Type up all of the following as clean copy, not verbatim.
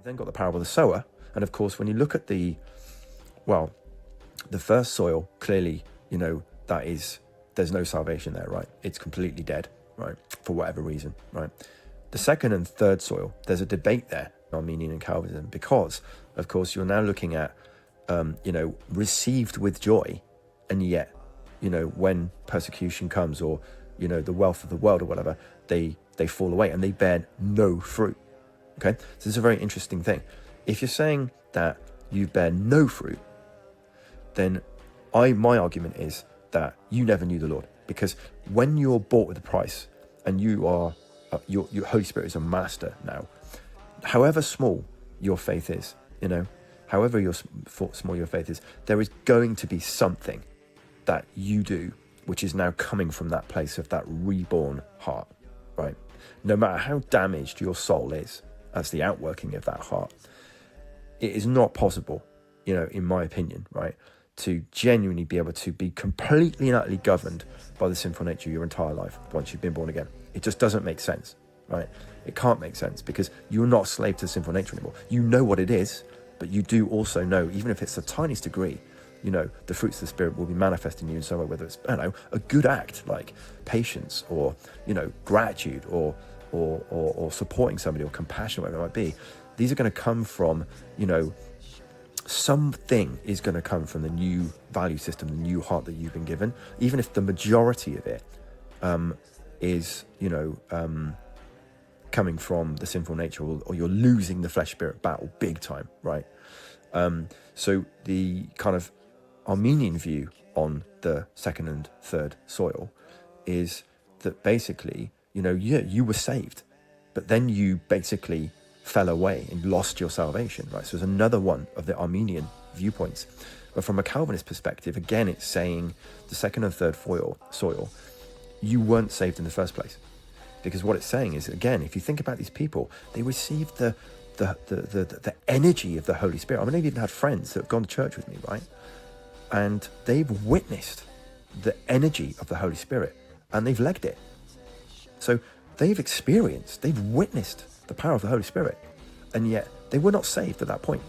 then got the parable of the sower. And of course, when you look at the first soil, clearly, there's no salvation there, right? It's completely dead, right? For whatever reason, right? The second and third soil, there's a debate there, Arminian and Calvinism, because, of course, you're now looking at, received with joy, and yet, when persecution comes, or, the wealth of the world or whatever, they fall away and they bear no fruit. Okay, so this is a very interesting thing. If you're saying that you bear no fruit, then my argument is that you never knew the Lord, because when you're bought with a price and you are your Holy Spirit is a master now, however small your faith is, however small your faith is, there is going to be something that you do which is now coming from that place of that reborn heart, right? No matter how damaged your soul is as the outworking of that heart, it is not possible, in my opinion, right, to genuinely be able to be completely and utterly governed by the sinful nature your entire life once you've been born again. It just doesn't make sense, right? It can't make sense, because you're not a slave to the sinful nature anymore. You know what it is, but you do also know, even if it's the tiniest degree, the fruits of the Spirit will be manifest in you in some way, whether it's, a good act like patience, or, gratitude, or supporting somebody, or compassion, whatever it might be. These are going to come from, something is going to come from the new value system, the new heart that you've been given, even if the majority of it is, coming from the sinful nature, or you're losing the flesh-spirit battle big time, right? So the kind of Arminian view on the second and third soil is that basically, you were saved, but then you basically fell away and lost your salvation, right? So it's another one of the Arminian viewpoints. But from a Calvinist perspective, again, it's saying the second and third soil, you weren't saved in the first place. Because what it's saying is, again, if you think about these people, they received the energy of the Holy Spirit. I mean, they've even had friends that have gone to church with me, right? And they've witnessed the energy of the Holy Spirit, and they've legged it. So they've witnessed the power of the Holy Spirit, and yet they were not saved at that point.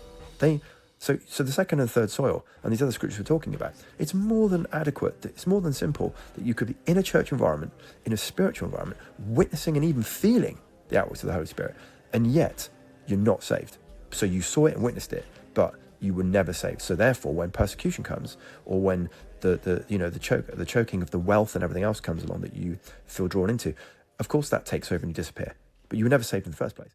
So the second and third soil, and these other scriptures we're talking about, it's more than adequate, it's more than simple that you could be in a church environment, in a spiritual environment, witnessing and even feeling the outworks of the Holy Spirit, and yet you're not saved. So you saw it and witnessed it, but you were never saved. So therefore, when persecution comes, or when the choking of the wealth and everything else comes along that you feel drawn into, of course that takes over and you disappear. But you were never saved in the first place.